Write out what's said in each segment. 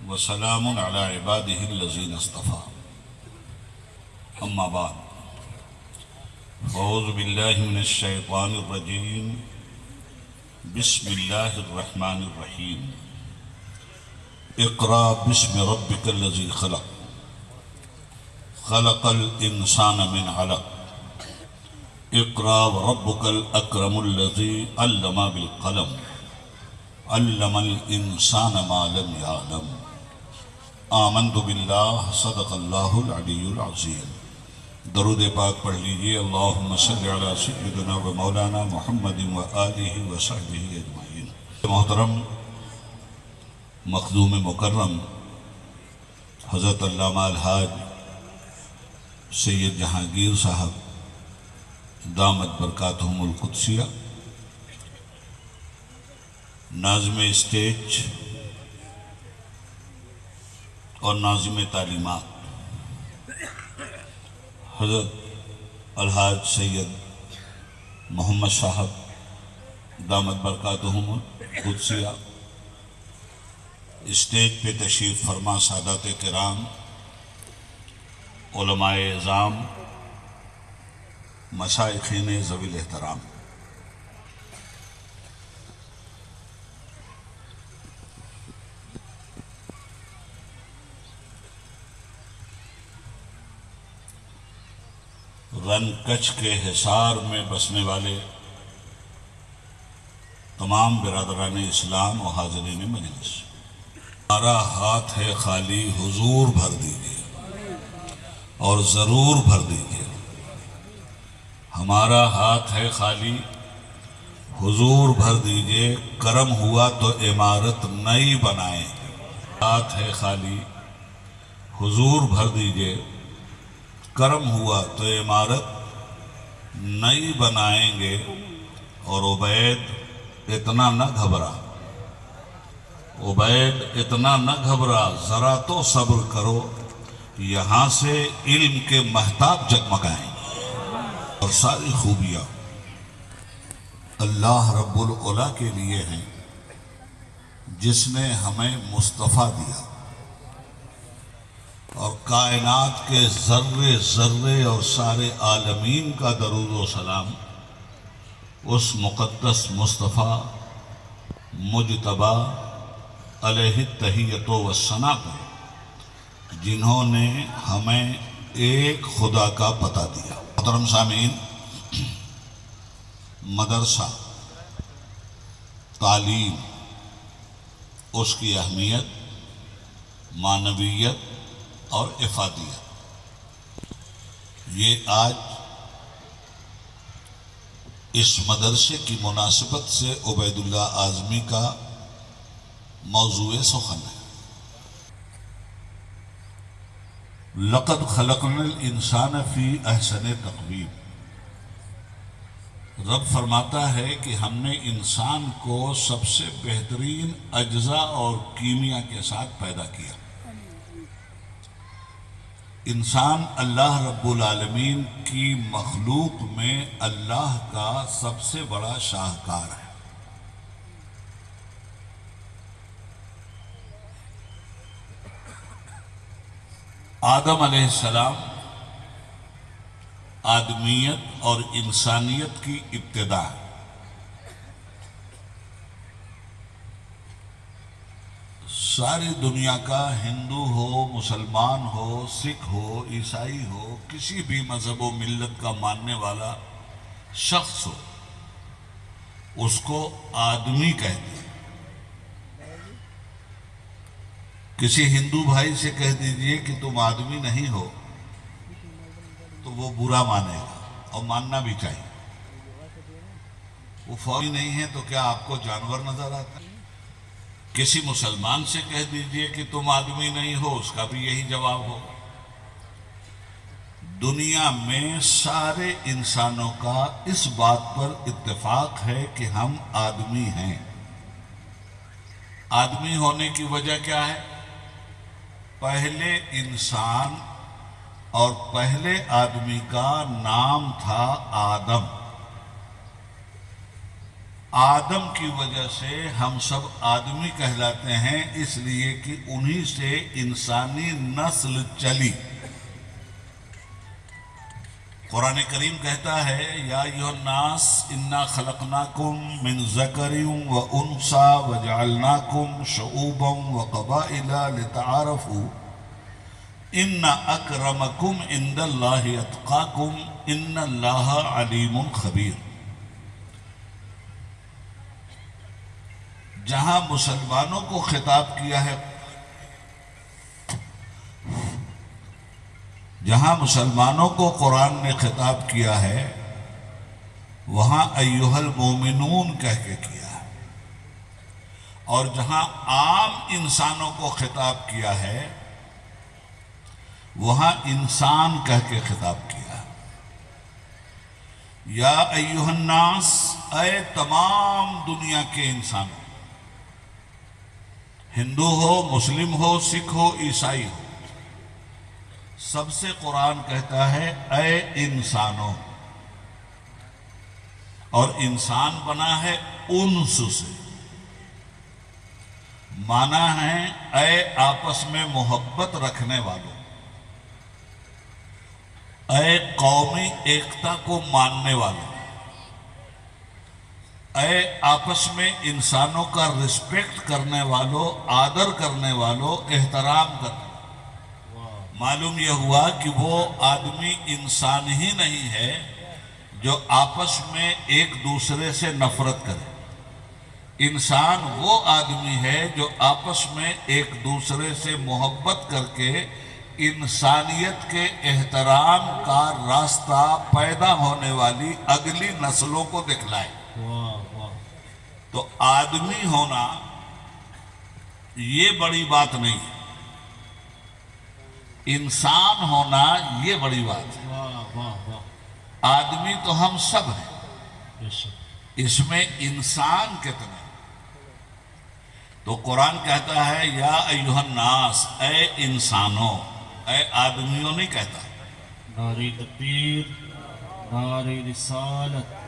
وسلام على عباده الذين اصطفى اما بعد اعوذ باللہ من الشیطان الرجیم بسم اللہ الرحمن الرحیم اقرأ باسم ربک الذی خلق خلق الانسان من علق اقرأ وربک الاکرم الذی علم بالقلم علم الانسان ما لم يعلم آمنت باللہ صدق اللہ العلی العظیم۔ درود پاک پڑھ لیجئے۔ اللہم صلی علی سیدنا و مولانا محمد و آلہ و صحبہ اجمعین۔ محترم مخدوم مکرم حضرت علامہ الحاج سید جہانگیر صاحب دامت برکاتہم القدسیہ، ناظم اسٹیج اور ناظم تعلیمات حضرت الحاج سید محمد صاحب دامت برکاتہم القدسیہ، اسٹیج پہ تشریف فرما سادات کرام، علماء اعظام، مشائخین ذوی الاحترام، رن کچھ کے حصار میں بسنے والے تمام برادران اسلام و حاضرین مجلس، ہمارا ہاتھ ہے خالی، حضور بھر دیجئے اور ضرور بھر دیجئے۔ ہمارا ہاتھ ہے خالی، حضور بھر دیجئے، کرم ہوا تو عمارت نئی بنائیں۔ ہاتھ ہے خالی، حضور بھر دیجئے، کرم ہوا تو عمارت نئی بنائیں گے۔ اور عبید اتنا نہ گھبرا، عبید اتنا نہ گھبرا، ذرا تو صبر کرو، یہاں سے علم کے مہتاب جگمگائیں گے۔ اور ساری خوبیاں اللہ رب العلا کے لیے ہیں، جس نے ہمیں مصطفیٰ دیا اور کائنات کے ذرے ذرے اور سارے عالمین کا درود و سلام اس مقدس مصطفیٰ مجتبی علیہ التحیۃ والثناء پر، جنہوں نے ہمیں ایک خدا کا پتہ دیا۔ محترم سامعین، مدرسہ، تعلیم، اس کی اہمیت، معنویت اور افادیت، یہ آج اس مدرسے کی مناسبت سے عبید اللہ اعظمی کا موضوع سخن ہے۔ لقد خلقنا الانسان فی احسن تقویم۔ رب فرماتا ہے کہ ہم نے انسان کو سب سے بہترین اجزاء اور کیمیا کے ساتھ پیدا کیا۔ انسان اللہ رب العالمین کی مخلوق میں اللہ کا سب سے بڑا شاہکار ہے۔ آدم علیہ السلام آدمیت اور انسانیت کی ابتدا ہے۔ ساری دنیا کا ہندو ہو، مسلمان ہو، سکھ ہو، عیسائی ہو، کسی بھی مذہب و ملت کا ماننے والا شخص ہو، اس کو آدمی کہتے ہیں۔ کسی ہندو بھائی سے کہہ دیجئے کہ تم آدمی نہیں ہو تو وہ برا مانے گا، اور ماننا بھی چاہیے۔ وہ فوری نہیں ہے تو کیا آپ کو جانور نظر آتا ہے؟ کسی مسلمان سے کہہ دیجئے کہ تم آدمی نہیں ہو، اس کا بھی یہی جواب ہوگا۔ دنیا میں سارے انسانوں کا اس بات پر اتفاق ہے کہ ہم آدمی ہیں۔ آدمی ہونے کی وجہ کیا ہے؟ پہلے انسان اور پہلے آدمی کا نام تھا آدم۔ آدم کی وجہ سے ہم سب آدمی کہلاتے ہیں، اس لیے کہ انہی سے انسانی نسل چلی۔ قرآن کریم کہتا ہے یا ایھا الناس انا خلقناکم من ذکر و انثی وجعلناکم شعوبا وقبائل لتعارفوا ان اکرمکم عند اللہ اتقاکم ان اللہ علیم خبیر۔ جہاں مسلمانوں کو خطاب کیا ہے، جہاں مسلمانوں کو قرآن نے خطاب کیا ہے، وہاں ایھا المومنون کہہ کے کیا ہے، اور جہاں عام انسانوں کو خطاب کیا ہے وہاں انسان کہہ کے خطاب کیا ہے۔ یا ایھا الناس، اے تمام دنیا کے انسانوں، ہندو ہو، مسلم ہو، سکھ ہو، عیسائی ہو، سب سے قرآن کہتا ہے اے انسانوں، اور انسان بنا ہے انس سے، مانا ہے اے آپس میں محبت رکھنے والوں، اے قومی ایکتا کو ماننے والوں، اے آپس میں انسانوں کا رسپیکٹ کرنے والوں، آدر کرنے والوں، احترام کرنے والوں۔ معلوم یہ ہوا کہ وہ آدمی انسان ہی نہیں ہے جو آپس میں ایک دوسرے سے نفرت کرے، انسان وہ آدمی ہے جو آپس میں ایک دوسرے سے محبت کر کے انسانیت کے احترام کا راستہ پیدا ہونے والی اگلی نسلوں کو دکھلائے۔ تو آدمی ہونا یہ بڑی بات نہیں ہے، انسان ہونا یہ بڑی بات ہے۔ آدمی تو ہم سب ہیں، اس میں انسان کتنے؟ تو قرآن کہتا ہے یا ایھا الناس، اے انسانوں، اے آدمیوں نہیں کہتا۔ نعرہ تکبیر، نعرہ رسالت،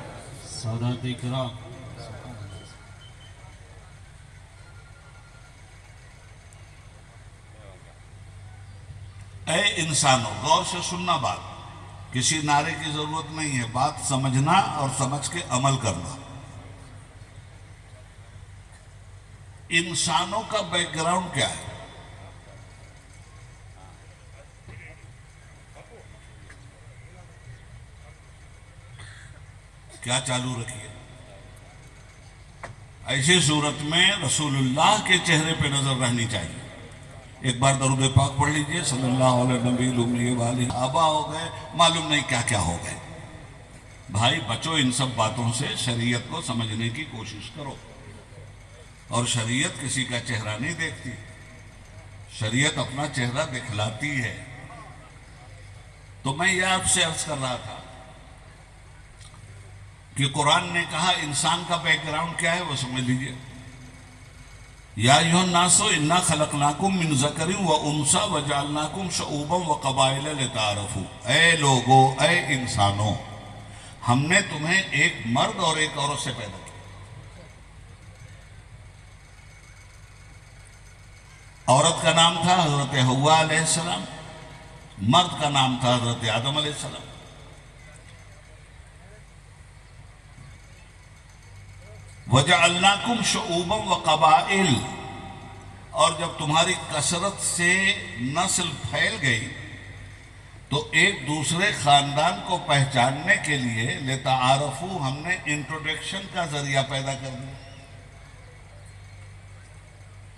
سادات اکرام۔ اے انسانوں، غور سے سننا بات، کسی نعرے کی ضرورت نہیں ہے، بات سمجھنا اور سمجھ کے عمل کرنا۔ انسانوں کا بیک گراؤنڈ کیا ہے؟ کیا چالو رکھیے؟ ایسی صورت میں رسول اللہ کے چہرے پہ نظر رہنی چاہیے۔ ایک بار درود پاک پڑھ لیجئے صلی اللہ علیہ نبی الامی والہ۔ آبا ہو گئے، معلوم نہیں کیا کیا ہو گئے۔ بھائی بچو ان سب باتوں سے، شریعت کو سمجھنے کی کوشش کرو، اور شریعت کسی کا چہرہ نہیں دیکھتی، شریعت اپنا چہرہ دکھلاتی ہے۔ تو میں یہ آپ سے عرض کر رہا تھا کہ قرآن نے کہا انسان کا بیک گراؤنڈ کیا ہے وہ سمجھ لیجئے۔ یا ایھا الناس انا خلقناکم من ذکر و انثی وجعلناکم شعوبا وقبائل لتعارفوا، اے لوگو، اے انسانوں، ہم نے تمہیں ایک مرد اور ایک عورت سے پیدا کیا۔ عورت کا نام تھا حضرت حوا علیہ السلام، مرد کا نام تھا حضرت آدم علیہ السلام۔ وَجَعَلْنَاكُمْ شُعُوبًا وَقَبَائِلَ، اور جب تمہاری کثرت سے نسل پھیل گئی تو ایک دوسرے خاندان کو پہچاننے کے لیے لِتَعَارَفُوا، ہم نے انٹروڈکشن کا ذریعہ پیدا کر دیا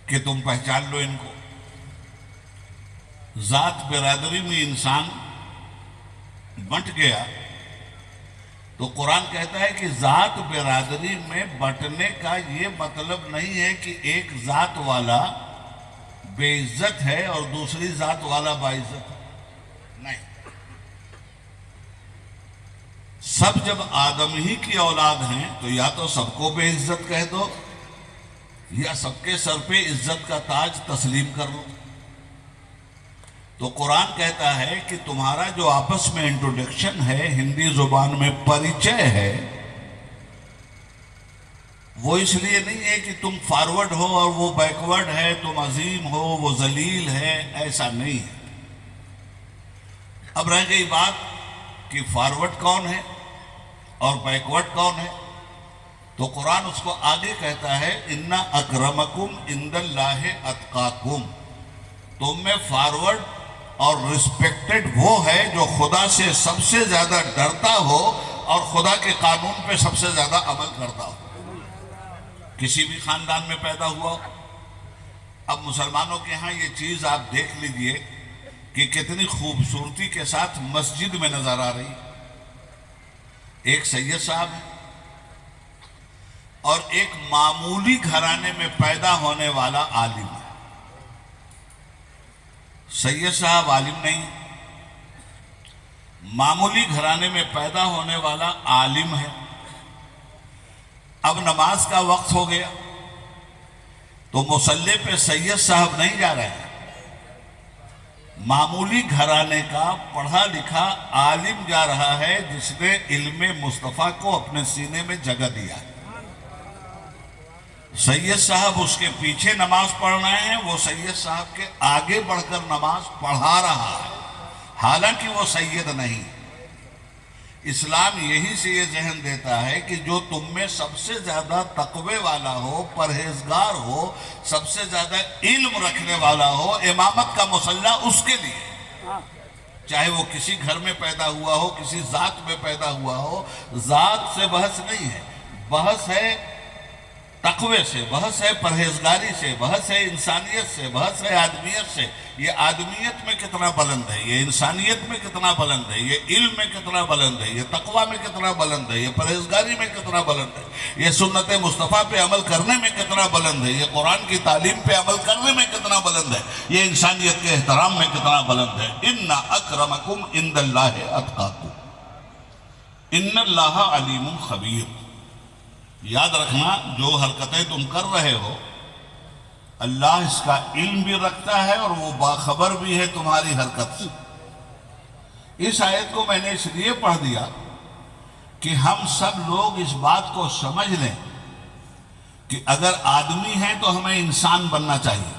کہ تم پہچان لو ان کو۔ ذات برادری میں انسان بٹ گیا تو قرآن کہتا ہے کہ ذات برادری میں بٹنے کا یہ مطلب نہیں ہے کہ ایک ذات والا بے عزت ہے اور دوسری ذات والا باعزت ہے، نہیں۔ سب جب آدم ہی کی اولاد ہیں تو یا تو سب کو بے عزت کہہ دو یا سب کے سر پہ عزت کا تاج تسلیم کر لو۔ تو قرآن کہتا ہے کہ تمہارا جو آپس میں انٹروڈکشن ہے، ہندی زبان میں پریچے ہے، وہ اس لیے نہیں ہے کہ تم فارورڈ ہو اور وہ بیکورڈ ہے، تم عظیم ہو وہ ذلیل ہے، ایسا نہیں ہے۔ اب رہ گئی بات کہ فارورڈ کون ہے اور بیکورڈ کون ہے، تو قرآن اس کو آگے کہتا ہے اِنَّ أَكْرَمَكُمْ عِنْدَ اللَّهِ أَتْقَاكُمْ، تم میں فارورڈ اور رسپیکٹڈ وہ ہے جو خدا سے سب سے زیادہ ڈرتا ہو اور خدا کے قانون پہ سب سے زیادہ عمل کرتا ہو۔ کسی بھی خاندان میں پیدا ہوا ہو۔ اب مسلمانوں کے ہاں یہ چیز آپ دیکھ لیجئے کہ کتنی خوبصورتی کے ساتھ مسجد میں نظر آ رہی۔ ایک سید صاحب ہے اور ایک معمولی گھرانے میں پیدا ہونے والا عالم ہے۔ سید صاحب عالم نہیں، معمولی گھرانے میں پیدا ہونے والا عالم ہے۔ اب نماز کا وقت ہو گیا تو مصلی پہ سید صاحب نہیں جا رہے ہیں، معمولی گھرانے کا پڑھا لکھا عالم جا رہا ہے جس نے علم مصطفیٰ کو اپنے سینے میں جگہ دیا ہے۔ سید صاحب اس کے پیچھے نماز پڑھ رہے ہیں، وہ سید صاحب کے آگے بڑھ کر نماز پڑھا رہا ہے، حالانکہ وہ سید نہیں۔ اسلام یہی سے یہ ذہن دیتا ہے کہ جو تم میں سب سے زیادہ تقوی والا ہو، پرہیزگار ہو، سب سے زیادہ علم رکھنے والا ہو، امامت کا مصلی اس کے لیے، چاہے وہ کسی گھر میں پیدا ہوا ہو، کسی ذات میں پیدا ہوا ہو۔ ذات سے بحث نہیں ہے، بحث ہے تقوی سے، بحث ہے پرہیزگاری سے، بحث ہے انسانیت سے، بحث ہے آدمیت سے۔ یہ آدمیت میں کتنا بلند ہے، یہ انسانیت میں کتنا بلند ہے، یہ علم میں کتنا بلند ہے، یہ تقوی میں کتنا بلند ہے، یہ پرہیزگاری میں کتنا بلند ہے، یہ سنت مصطفیٰ پہ عمل کرنے میں کتنا بلند ہے، یہ قرآن کی تعلیم پہ عمل کرنے میں کتنا بلند ہے، یہ انسانیت کے احترام میں کتنا بلند ہے۔ اِنَّ أَكْرَمَكُمْ عِنْدَ اللَّهِ أَتْقَاكُمْ إِنَّ اللَّهَ عَلِيمٌ خَبِيرٌ۔ یاد رکھنا جو حرکتیں تم کر رہے ہو اللہ اس کا علم بھی رکھتا ہے اور وہ باخبر بھی ہے تمہاری حرکت سے۔ اس آیت کو میں نے اس لیے پڑھ دیا کہ ہم سب لوگ اس بات کو سمجھ لیں کہ اگر آدمی ہیں تو ہمیں انسان بننا چاہیے،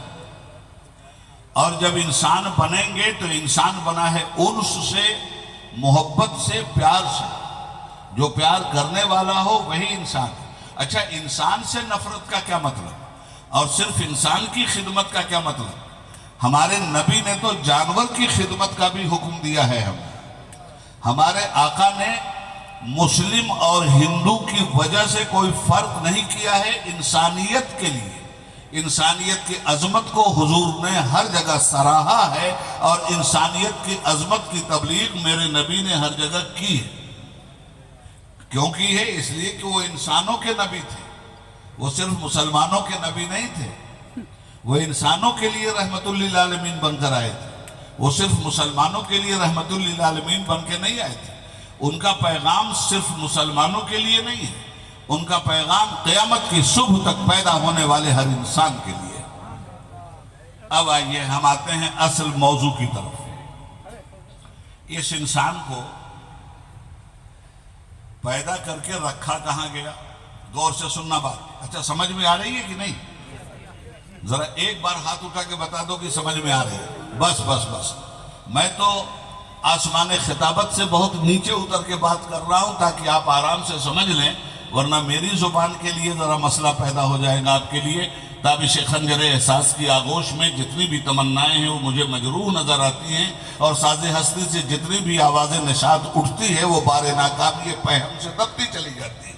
اور جب انسان بنیں گے تو انسان بنا ہے انس سے، محبت سے، پیار سے۔ جو پیار کرنے والا ہو وہی انسان ہے۔ اچھا، انسان سے نفرت کا کیا مطلب اور صرف انسان کی خدمت کا کیا مطلب؟ ہمارے نبی نے تو جانور کی خدمت کا بھی حکم دیا ہے ہمیں۔ ہمارے آقا نے مسلم اور ہندو کی وجہ سے کوئی فرق نہیں کیا ہے، انسانیت کے لیے، انسانیت کی عظمت کو حضور نے ہر جگہ سراہا ہے، اور انسانیت کی عظمت کی تبلیغ میرے نبی نے ہر جگہ کی ہے۔ کیوں کی ہے؟ اس لیے کہ وہ انسانوں کے نبی تھے، وہ صرف مسلمانوں کے نبی نہیں تھے، وہ انسانوں کے لیے رحمت للعالمین بن کر آئے تھے، وہ صرف مسلمانوں کے لیے رحمت للعالمین بن کے نہیں آئے تھے۔ ان کا پیغام صرف مسلمانوں کے لیے نہیں ہے، ان کا پیغام قیامت کی صبح تک پیدا ہونے والے ہر انسان کے لیے۔ اب آئیے ہم آتے ہیں اصل موضوع کی طرف۔ اس انسان کو پیدا کر کے رکھا کہاں گیا؟ غور سے سننا بات۔ اچھا، سمجھ میں آ رہی ہے کہ نہیں؟ ذرا ایک بار ہاتھ اٹھا کے بتا دو کہ سمجھ میں آ رہی ہے۔ بس بس بس، میں تو آسمان خطابت سے بہت نیچے اتر کے بات کر رہا ہوں تاکہ آپ آرام سے سمجھ لیں، ورنہ میری زبان کے لیے ذرا مسئلہ پیدا ہو جائے گا آپ کے لیے۔ تابش خنجر احساس کی آغوش میں جتنی بھی تمنائیں ہیں وہ مجھے مجروح نظر آتی ہیں، اور ساز ہستی سے جتنی بھی آواز نشاط اٹھتی ہے وہ بار ناکامی پہم سے دبتی چلی جاتی ہے۔